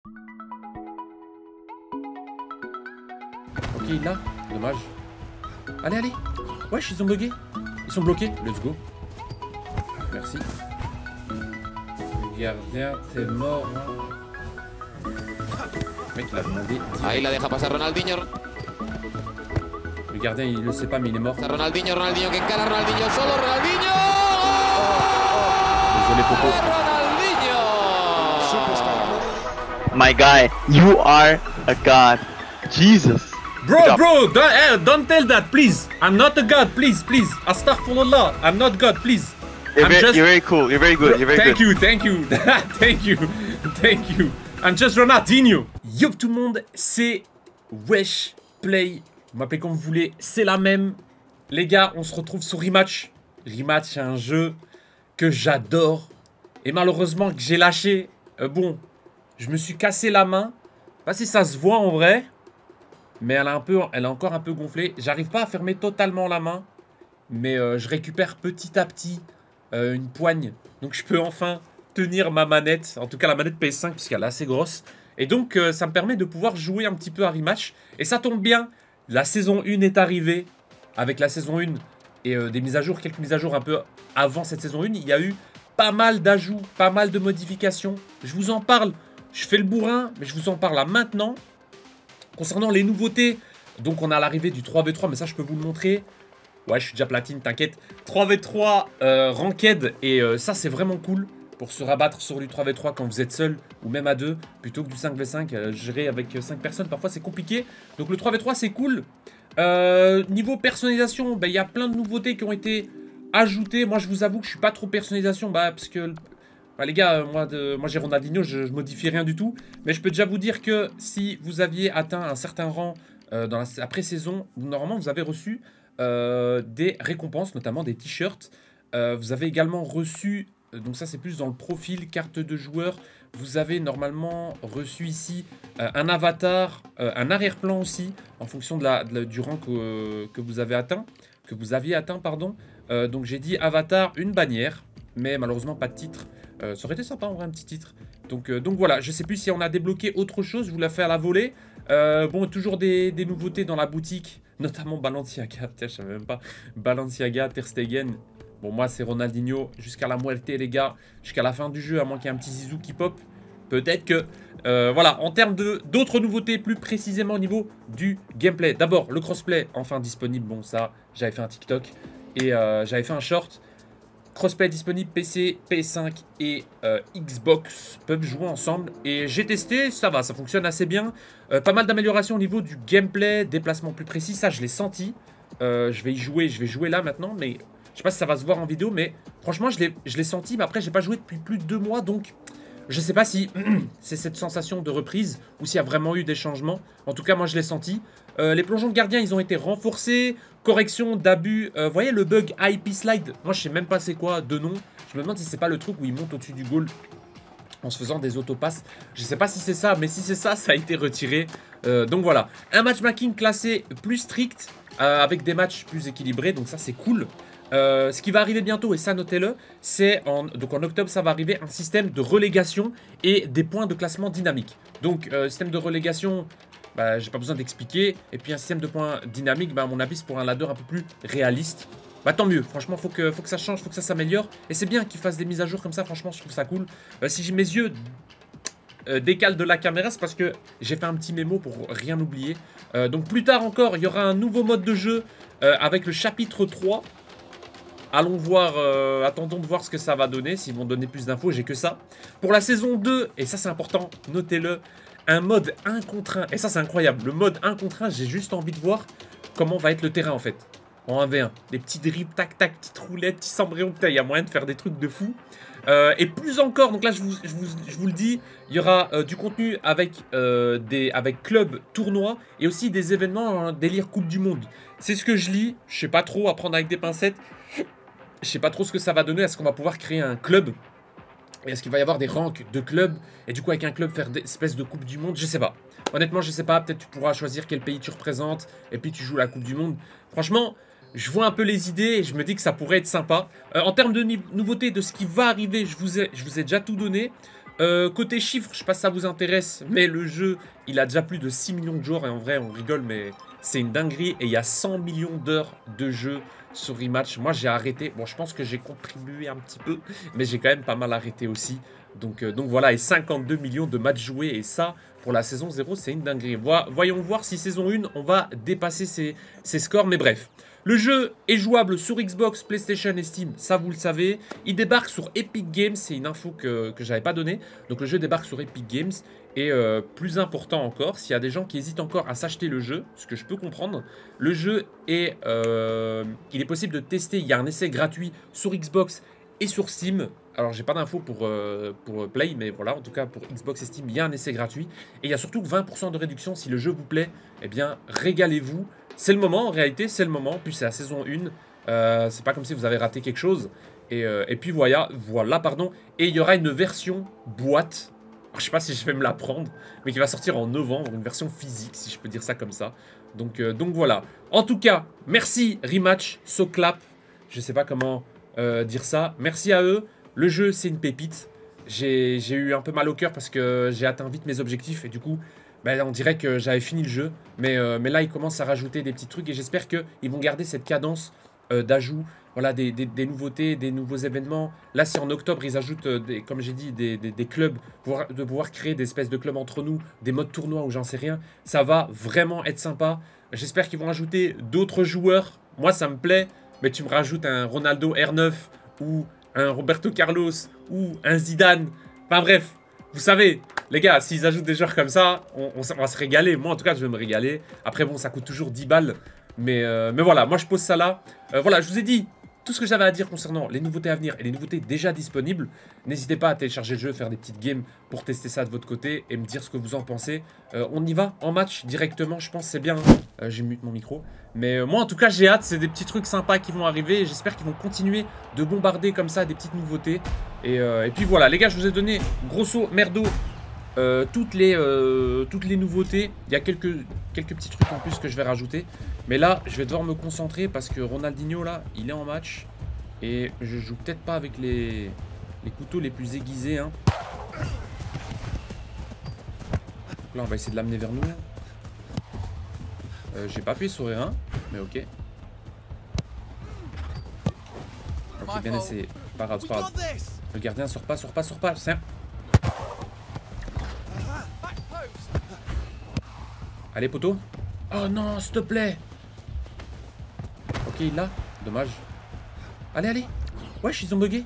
Ok, il l'a. Dommage. Allez, allez. Wesh, ils ont bugué. Ils sont bloqués. Let's go. Merci. Le gardien, t'es mort. Hein. Le mec, il a demandé. Ahí la deja pasar Ronaldinho. Le gardien, il le sait pas, mais il est mort. Ronaldinho qui encara Ronaldinho solo. Ronaldinho. Désolé, Popo. Ronaldinho. My guy, you are a god. Jesus. Bro, don't tell that, please. I'm not a god, please. Astaghfirullah. I'm not God, please. You're very cool. You're very good. You're very Thank good. you. Thank you. I'm just Ronaldinho. Yup tout le monde, c'est Wesh Play. Vous m'appelez comme vous voulez, c'est la même. Les gars, on se retrouve sur Rematch. Rematch, c'est un jeu que j'adore. Et malheureusement que j'ai lâché. Bon, je me suis cassé la main. Je sais pas si ça se voit en vrai. Mais elle est encore un peu gonflée. J'arrive pas à fermer totalement la main. Mais je récupère petit à petit une poigne. Donc je peux enfin tenir ma manette. En tout cas la manette PS5 puisqu'elle est assez grosse. Et donc ça me permet de pouvoir jouer un petit peu à Rematch. Et ça tombe bien. La saison 1 est arrivée. Avec la saison 1 et des mises à jour, quelques mises à jour un peu avant cette saison 1. Il y a eu pas mal d'ajouts, pas mal de modifications. Je vous en parle. Je fais le bourrin, mais je vous en parle là maintenant. Concernant les nouveautés, donc on a l'arrivée du 3v3, mais ça je peux vous le montrer. Ouais, je suis déjà platine, t'inquiète. 3v3 ranked, et ça c'est vraiment cool pour se rabattre sur du 3v3 quand vous êtes seul ou même à deux, plutôt que du 5v5. Gérer avec 5 personnes, parfois c'est compliqué. Donc le 3v3 c'est cool. Niveau personnalisation, il y a plein de nouveautés qui ont été ajoutées. Moi je vous avoue que je suis pas trop personnalisation, parce que... les gars, moi j'ai Ronaldinho, je modifie rien du tout. Mais je peux déjà vous dire que si vous aviez atteint un certain rang dans la pré-saison, normalement vous avez reçu des récompenses, notamment des t-shirts. Vous avez également reçu, donc ça c'est plus dans le profil, carte de joueur. Vous avez normalement reçu ici un avatar, un arrière-plan aussi, en fonction du rang que vous avez atteint. Donc j'ai dit avatar, une bannière, mais malheureusement pas de titre. Ça aurait été sympa en vrai un petit titre. Donc voilà, je sais plus si on a débloqué autre chose, je vous la fais à la volée. Bon, toujours des nouveautés dans la boutique, notamment Balenciaga, tiens, je savais même pas. Balenciaga, Ter Stegen. Bon, moi c'est Ronaldinho jusqu'à la moitié les gars, jusqu'à la fin du jeu, à moins qu'il y ait un petit zizou qui pop. Peut-être que... voilà, en termes d'autres nouveautés, plus précisément au niveau du gameplay. D'abord, le crossplay, enfin disponible. Bon, ça, j'avais fait un TikTok et j'avais fait un short. Crossplay disponible PC, PS5 et Xbox peuvent jouer ensemble. Et j'ai testé, ça va, ça fonctionne assez bien. Pas mal d'améliorations au niveau du gameplay, déplacement plus précis, ça je l'ai senti. Je vais jouer là maintenant, mais je sais pas si ça va se voir en vidéo, mais franchement je l'ai senti. Mais après j'ai pas joué depuis plus de 2 mois, donc je sais pas si c'est cette sensation de reprise ou s'il y a vraiment eu des changements. En tout cas moi je l'ai senti. Les plongeons de gardien, ils ont été renforcés. Correction d'abus. Vous voyez le bug IP slide? Moi, je sais même pas c'est quoi de nom. Je me demande si c'est pas le truc où il monte au-dessus du goal en se faisant des autopasses. Je sais pas si c'est ça, mais si c'est ça, ça a été retiré. Donc voilà. Un matchmaking classé plus strict avec des matchs plus équilibrés. Donc ça, c'est cool. Ce qui va arriver bientôt, et ça notez-le, c'est donc en octobre ça va arriver un système de relégation et des points de classement dynamique. Donc système de relégation, j'ai pas besoin d'expliquer, et puis un système de points dynamique, à mon avis c'est pour un ladder un peu plus réaliste. Tant mieux, franchement faut que ça change, faut que ça s'améliore, et c'est bien qu'ils fassent des mises à jour comme ça, franchement je trouve ça cool. Si mes yeux décalent de la caméra, c'est parce que j'ai fait un petit mémo pour rien oublier. Donc plus tard encore, il y aura un nouveau mode de jeu avec le chapitre 3. Allons voir, attendons de voir ce que ça va donner, s'ils vont donner plus d'infos, j'ai que ça. Pour la saison 2, et ça c'est important, notez-le, un mode 1 contre 1, et ça c'est incroyable, le mode 1 contre 1, j'ai juste envie de voir comment va être le terrain en fait, en 1v1. Des petits dribbles, tac tac, petites roulettes, petits cendrillons, putain, il y a moyen de faire des trucs de fou. Et plus encore, donc là je vous le dis, il y aura du contenu avec, avec club, tournoi, et aussi des événements délire Coupe du Monde. C'est ce que je lis, je sais pas trop, à prendre avec des pincettes. Je sais pas trop ce que ça va donner. Est-ce qu'on va pouvoir créer un club? Et est-ce qu'il va y avoir des ranks de clubs? Et du coup, avec un club, faire des espèces de Coupe du Monde? Je sais pas. Honnêtement, je sais pas. Peut-être tu pourras choisir quel pays tu représentes. Et puis tu joues la Coupe du Monde. Franchement, je vois un peu les idées. Et je me dis que ça pourrait être sympa. En termes de nouveautés, de ce qui va arriver, je vous ai déjà tout donné. Côté chiffres, je sais pas si ça vous intéresse, mais le jeu, il a déjà plus de 6 millions de joueurs. Et en vrai, on rigole, mais c'est une dinguerie. Et il y a 100 millions d'heures de jeu sur Rematch. Moi, j'ai arrêté. Bon, je pense que j'ai contribué un petit peu, mais j'ai quand même pas mal arrêté aussi. Donc voilà, et 52 millions de matchs joués. Et ça, pour la saison 0, c'est une dinguerie. Voyons voir si saison 1, on va dépasser ces scores. Mais bref. Le jeu est jouable sur Xbox, PlayStation et Steam, ça vous le savez. Il débarque sur Epic Games, c'est une info que j'avais pas donnée. Donc le jeu débarque sur Epic Games. Et plus important encore, s'il y a des gens qui hésitent encore à s'acheter le jeu, ce que je peux comprendre, le jeu est, il est possible de tester. Il y a un essai gratuit sur Xbox et sur Steam. Alors j'ai pas d'infos pour Play, mais voilà, en tout cas pour Xbox et Steam, il y a un essai gratuit. Et il y a surtout 20% de réduction si le jeu vous plaît. Eh bien, régalez-vous. C'est le moment, en réalité, c'est le moment. Puis c'est la saison 1. C'est pas comme si vous avez raté quelque chose. Et puis voilà, pardon. Et il y aura une version boîte. Alors, je sais pas si je vais me la prendre, mais qui va sortir en novembre. Une version physique, si je peux dire ça comme ça. Donc voilà. En tout cas, merci Rematch, SoClap. Je sais pas comment dire ça. Merci à eux. Le jeu, c'est une pépite. J'ai eu un peu mal au cœur parce que j'ai atteint vite mes objectifs. Et du coup... ben, on dirait que j'avais fini le jeu, mais là ils commencent à rajouter des petits trucs et j'espère qu'ils vont garder cette cadence d'ajout, voilà, des nouveautés, des nouveaux événements. Là si en octobre ils ajoutent, comme j'ai dit, des clubs, de pouvoir créer des espèces de clubs entre nous, des modes tournois ou j'en sais rien, ça va vraiment être sympa. J'espère qu'ils vont ajouter d'autres joueurs, moi ça me plaît, mais tu me rajoutes un Ronaldo R9 ou un Roberto Carlos ou un Zidane, enfin bref, vous savez... Les gars, s'ils ajoutent des joueurs comme ça, on va se régaler. Moi, en tout cas, je vais me régaler. Après, bon, ça coûte toujours 10 balles. Mais voilà, moi, je pose ça là. Voilà, je vous ai dit tout ce que j'avais à dire concernant les nouveautés à venir et les nouveautés déjà disponibles. N'hésitez pas à télécharger le jeu, faire des petites games pour tester ça de votre côté et me dire ce que vous en pensez. On y va en match directement, je pense que c'est bien. J'ai mute mon micro. Mais moi, en tout cas, j'ai hâte. C'est des petits trucs sympas qui vont arriver. Et j'espère qu'ils vont continuer de bombarder comme ça des petites nouveautés. Et puis voilà, les gars, je vous ai donné grosso merdo toutes les nouveautés. Il y a quelques petits trucs en plus que je vais rajouter. Mais là, je vais devoir me concentrer parce que Ronaldinho, là, il est en match. Et je joue peut-être pas avec les couteaux les plus aiguisés. Hein. Là, on va essayer de l'amener vers nous. J'ai pas appuyé sur R1, mais ok. J'ai bien essayé. Pas grave, c'est pas grave. Le gardien sort pas. C'est... Allez, poteau. Oh non, s'il te plaît. Ok, il l'a. Dommage. Allez. Wesh, ils ont bugué.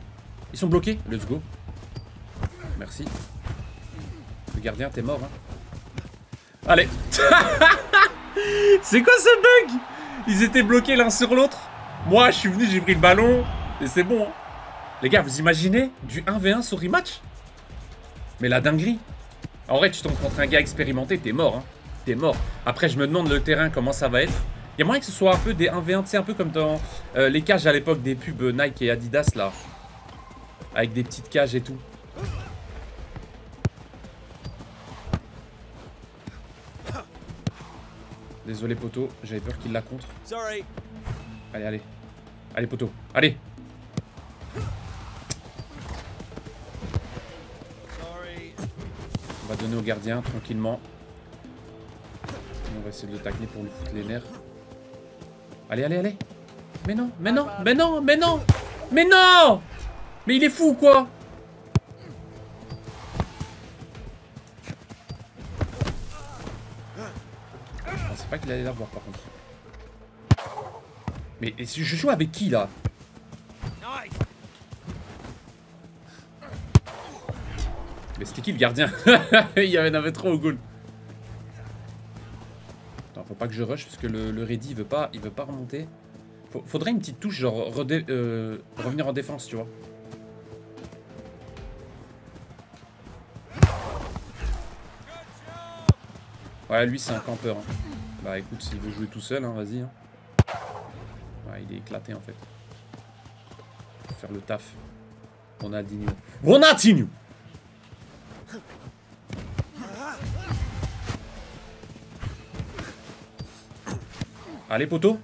Ils sont bloqués. Let's go. Merci. Le gardien, t'es mort. Hein. Allez. C'est quoi ce bug? Ils étaient bloqués l'un sur l'autre. Moi, je suis venu, j'ai pris le ballon. Et c'est bon. Hein. Les gars, vous imaginez du 1v1 sur Rematch? Mais la dinguerie. En vrai, tu tombes contre un gars expérimenté, t'es mort. Hein. T'es mort. Après, je me demande le terrain, comment ça va être. Il y a moyen que ce soit un peu des 1v1, tu sais, un peu comme dans les cages à l'époque des pubs Nike et Adidas, là. Avec des petites cages et tout. Désolé, poteau. J'avais peur qu'il la contre. Allez. Allez, poteau. Allez. On va donner au gardien, tranquillement. On va essayer de le tacler pour lui foutre les nerfs. Allez. Mais non. Mais il est fou, quoi. Je pensais pas qu'il allait l'avoir, par contre. Mais je joue avec qui, là? Mais c'était qui, le gardien? Il y avait trop au goal. Faut pas que je rush parce que le ready il veut pas remonter. Faudrait une petite touche genre revenir en défense, tu vois. Ouais, lui c'est un campeur. Hein. Bah écoute, s'il veut jouer tout seul, hein, vas-y. Hein. Ouais, il est éclaté en fait. Faut faire le taf. Ronaldinho. Allez, poteau.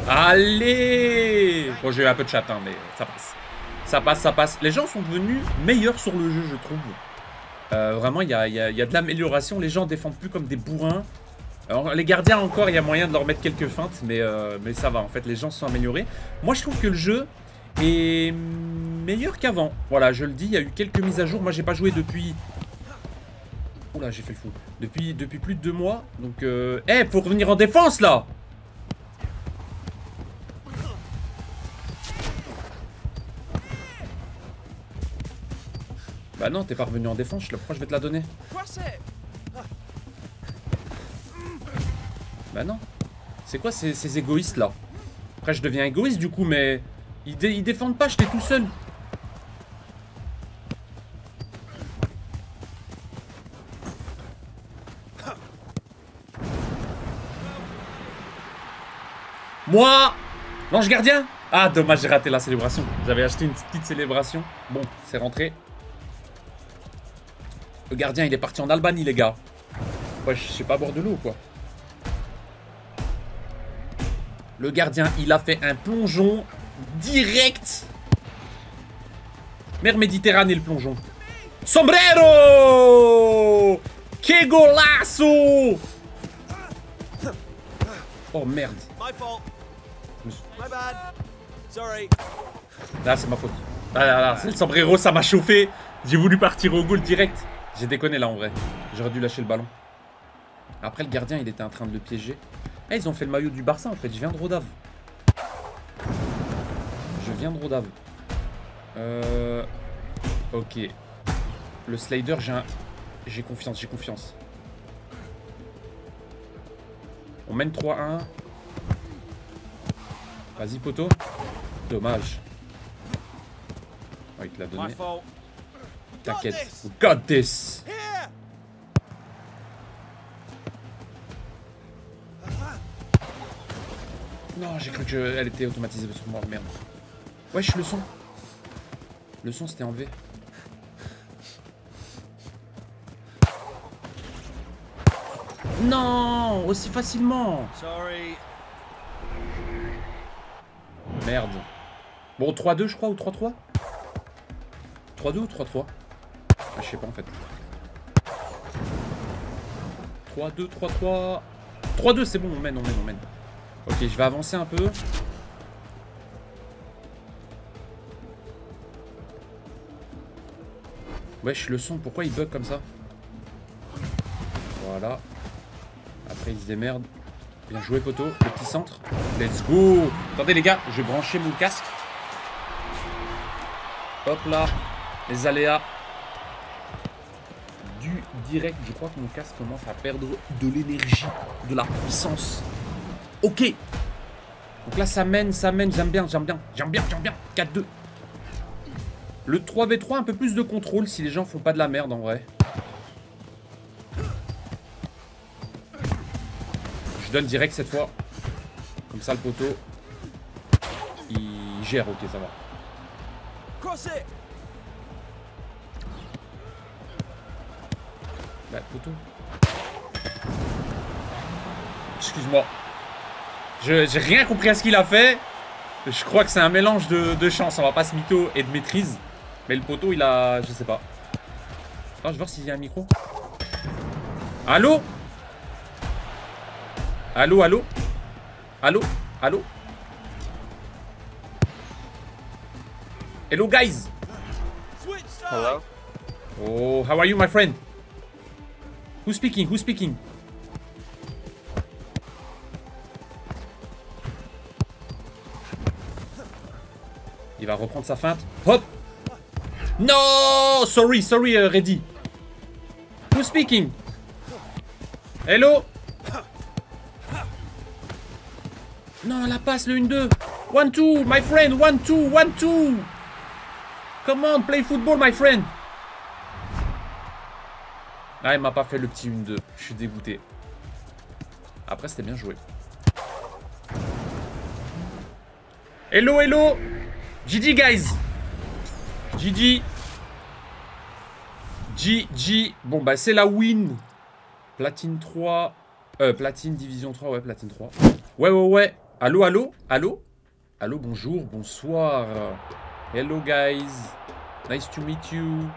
Allez. Bon, j'ai eu un peu de chat, hein, mais ça passe. Ça passe. Les gens sont devenus meilleurs sur le jeu, je trouve. Vraiment, il y a de l'amélioration. Les gens défendent plus comme des bourrins. Alors, les gardiens, encore, il y a moyen de leur mettre quelques feintes. Mais ça va, en fait, les gens se sont améliorés. Moi, je trouve que le jeu est meilleur qu'avant. Voilà, je le dis, il y a eu quelques mises à jour. Moi, j'ai pas joué depuis... Oula, j'ai fait le fou. Depuis plus de 2 mois. Donc, faut revenir en défense, là! Bah non, t'es pas revenu en défense, pourquoi je vais te la donner? Bah non. C'est quoi ces égoïstes là? Après je deviens égoïste du coup, mais ils défendent pas, j'étais tout seul. Moi! L'ange gardien? Ah dommage, j'ai raté la célébration. J'avais acheté une petite célébration. Bon, c'est rentré. Le gardien, il est parti en Albanie, les gars. Ouais, je sais pas boire de l'eau, quoi. Le gardien, il a fait un plongeon direct. Mer Méditerranée, le plongeon. Sombrero! Que golasso! Oh, merde. Là, c'est ma faute. Là, c'est le sombrero, ça m'a chauffé. J'ai voulu partir au goal direct. J'ai déconné là en vrai. J'aurais dû lâcher le ballon. Après le gardien il était en train de le piéger. Eh, ils ont fait le maillot du Barça en fait. Je viens de Rodave. Ok. Le slider j'ai confiance. On mène 3-1. Vas-y poteau. Dommage. Oh, il te l'a donné. T'inquiète. We got this. Non, j'ai cru qu'elle était automatisée sur moi. Merde. Wesh, le son. Le son, c'était enlevé. Non, aussi facilement. Merde. Bon, 3-2, je crois, ou 3-3 3-2 ou 3-3 je sais pas en fait. 3-2, 3-3. 3-2, c'est bon, on mène. Ok, je vais avancer un peu. Wesh, le son, pourquoi il bug comme ça? Voilà. Après, il se démerde. Bien joué, poteau. Le petit centre. Let's go. Attendez, les gars, je vais brancher mon casque. Hop là. Les aléas du direct. Je crois que mon casque commence à perdre de l'énergie, de la puissance. Ok. Donc là, ça mène. J'aime bien. 4-2. Le 3v3, un peu plus de contrôle si les gens font pas de la merde en vrai. Je donne direct cette fois. Comme ça, le poteau, il gère. Ok, ça va. Bah, poteau. Excuse-moi. J'ai rien compris à ce qu'il a fait. Je crois que c'est un mélange de chance. On va pas se mytho et de maîtrise. Mais le poteau, il a... Je sais pas. Attends, je vais voir s'il y a un micro. Allô? Allô? Hello, guys. Hello? Oh, how are you, my friend? Who's speaking? Il va reprendre sa feinte. Hop! No! Sorry, Reddy. Who's speaking? Hello? Non, la passe, le 1-2. 1-2, my friend. 1-2. Come on, play football, my friend. Ah, il m'a pas fait le petit 1-2. Je suis dégoûté. Après, c'était bien joué. Hello. GG, guys. GG. Bon, bah, c'est la win. Platine 3. Platine Division 3. Ouais, Platine 3. Ouais. Allô, bonjour, bonsoir. Hello, guys. Nice to meet you.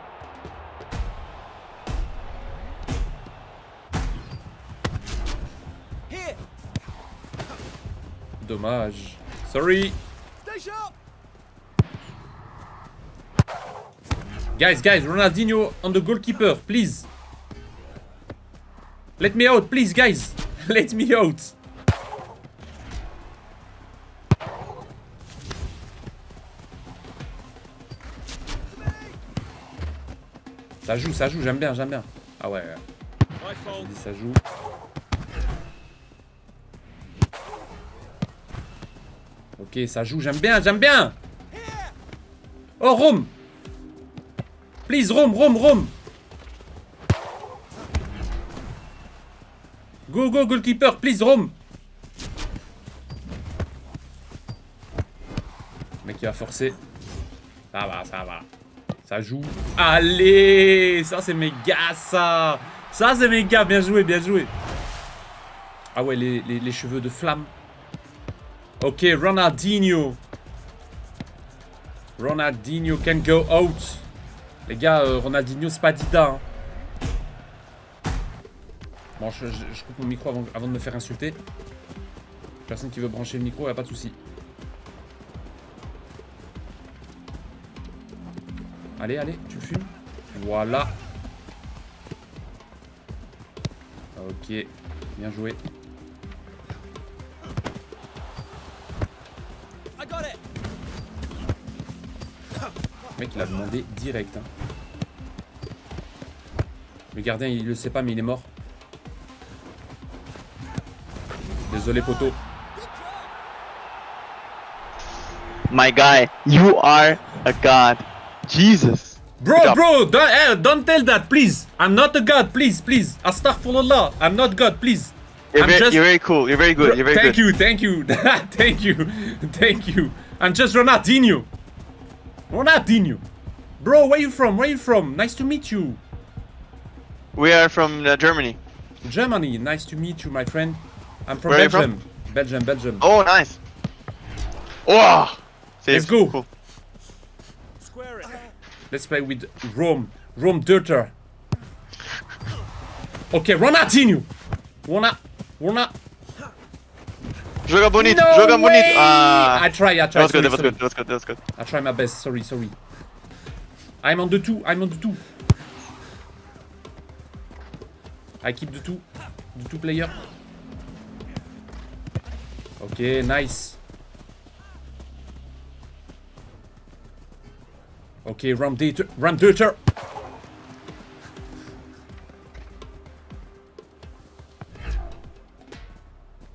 dommage. Sorry. Guys, Ronaldinho on the goalkeeper, please. Let me out, please, guys. Let me out. Ça joue, j'aime bien. Ah ouais. Vas-y, ça joue. Ok, ça joue, j'aime bien. Oh, Rome. Please, Rome. Go, goalkeeper, please, Rome. Le mec, il va forcer. Ça va. Ça joue. Allez, ça, c'est mes gars, ça. Ça, c'est mes gars, bien joué. Ah ouais, les cheveux de flamme. Ok, Ronaldinho can go out. Les gars, Ronaldinho, c'est pas Dida. Hein. Bon, je coupe mon micro avant de me faire insulter. Personne qui veut brancher le micro, y a pas de souci. Allez, tu fumes. Voilà. Ok, bien joué. Le mec, il a demandé direct. Hein. Le gardien, il le sait pas, mais il est mort. Désolé, poteau. My guy, you are a god. Jesus. Bro, don't tell that, please. I'm not a god, please. Astaghfirullah. I'm not God, please. You're very cool. You're very good. You're very good. Thank you. Thank you. I'm just Ronaldinho. Bro, where you from? Nice to meet you. We are from Germany. Germany. Nice to meet you, my friend. I'm from Where Belgium. Are you from? Belgium. Oh, nice. Oh. Let's go. Cool. Let's play with Rome Dirter. Okay, Ronaldinho. Joga bonito. No Joga bonito. way! Ah. I try. That was good. That was good. I try my best. Sorry. I'm on the two. I keep the two player. Okay, nice. Okay, Ram Dirter.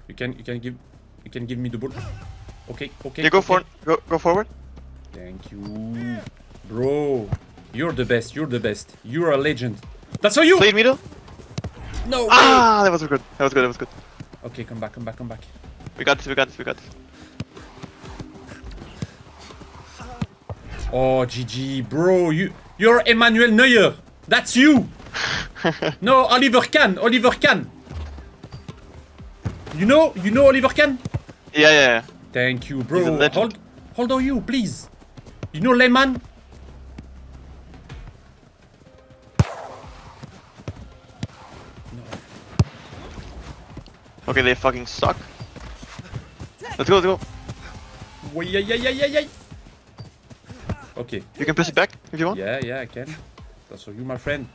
You can give me the ball. Okay. You go forward. Thank you, bro. You're the best. You're a legend. That's for you. Play middle. No way. Ah, that was good. Okay, come back. We got this. Oh, GG, bro. You're Emmanuel Neuer. That's you. No, Oliver Kahn. You know Oliver Kahn? Yeah. Thank you, He's a bro. legend. Hold on you, please. You know Lehman? Okay, they fucking suck. Let's go. Wait. Okay. You can press it back if you want. Yeah, I can. That's for you, my friend.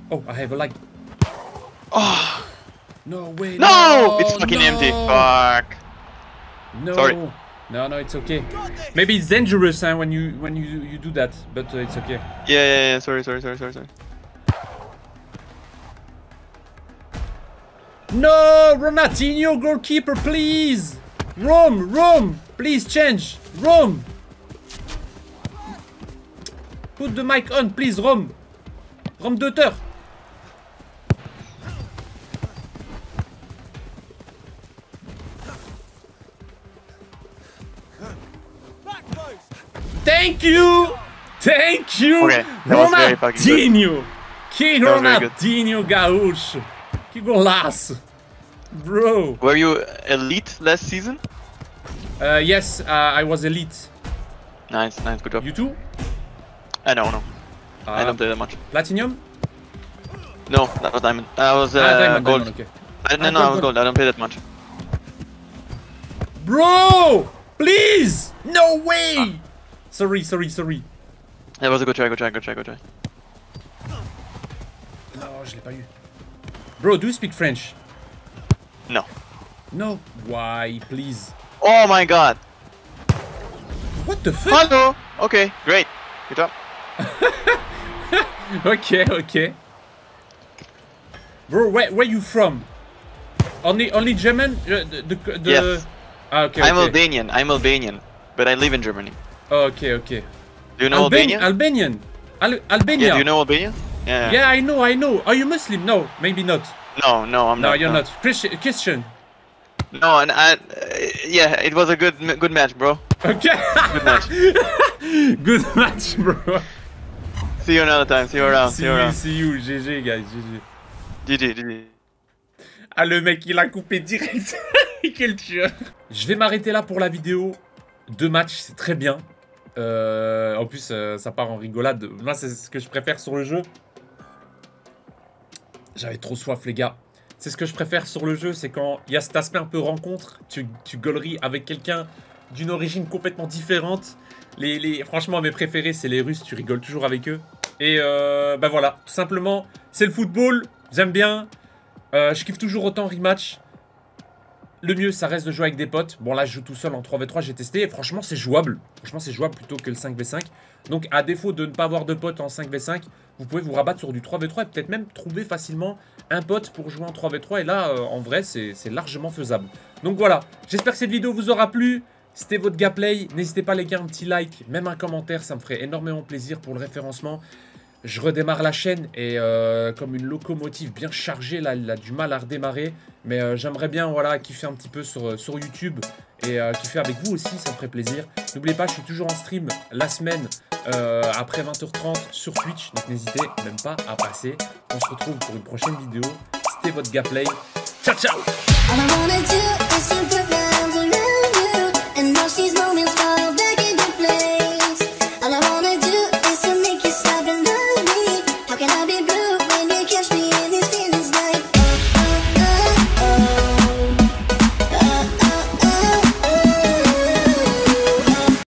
Oh, I have a lag. Oh No way. no! It's fucking empty. Fuck. No. Sorry. No, it's okay. Maybe it's dangerous when you do that, but it's okay. Yeah. Sorry. No, Ronaldinho, goalkeeper, please. Rome, please change. Rome. Put the mic on, please, Rome. Rome Dirter. Thank you. Okay, that was very fucking good. Ronaldinho. Que That was very good. Ronaldinho Gaúcho. Que golaço. Bro. Were you elite last season? Yes, I was elite. Nice, good job. You too? No. I don't play that much. Platinum? No, that was diamond. I was Diamond, gold. Diamond, okay. No, I was gold. I don't play that much. Bro! Please! No way! Sorry. That was a good try, good try. Non, je l'ai pas eu. Bro, do you speak French? No. No. Why, please? Oh my god. What the fuck? Hello. Okay, great. Good job. Okay. Bro, where you from? Only German? The Yes. Ah, okay. I'm Albanian, but I live in Germany. Okay. Do you know Albania? Albania. Yeah, do you know Albania? Yeah. Yeah, I know. Are you Muslim? No, maybe not. No, I'm not. No, you're not. Christian. No, and yeah, it was a good match, bro. Okay. Good match. Good match, bro. See you another time. See you around. See you. GG, guys. GG. Ah, le mec, il a coupé direct. Quel tueur. Je vais m'arrêter là pour la vidéo. 2 matchs, c'est très bien. En plus, ça part en rigolade. Moi, c'est ce que je préfère sur le jeu. J'avais trop soif, les gars. C'est ce que je préfère sur le jeu, c'est quand il y a cet aspect un peu rencontre. Tu gauleries avec quelqu'un d'une origine complètement différente. Franchement, mes préférés, c'est les Russes. Tu rigoles toujours avec eux. Et bah voilà, tout simplement, c'est le football. J'aime bien. Je kiffe toujours autant rematch. Le mieux, ça reste de jouer avec des potes. Bon, là, je joue tout seul en 3v3, j'ai testé. Et franchement, c'est jouable. Franchement, c'est jouable plutôt que le 5v5. Donc, à défaut de ne pas avoir de potes en 5v5, vous pouvez vous rabattre sur du 3v3 et peut-être même trouver facilement un pote pour jouer en 3v3. Et là, en vrai, c'est largement faisable. Donc voilà, j'espère que cette vidéo vous aura plu. C'était votre gameplay. N'hésitez pas, les gars, un petit like, même un commentaire. Ça me ferait énormément plaisir pour le référencement. Je redémarre la chaîne et comme une locomotive bien chargée, là, il a du mal à redémarrer. Mais j'aimerais bien voilà, kiffer un petit peu sur YouTube et kiffer avec vous aussi, ça me ferait plaisir. N'oubliez pas, je suis toujours en stream la semaine après 20h30 sur Twitch. Donc n'hésitez même pas à passer. On se retrouve pour une prochaine vidéo. C'était votre gameplay. Ciao, ciao!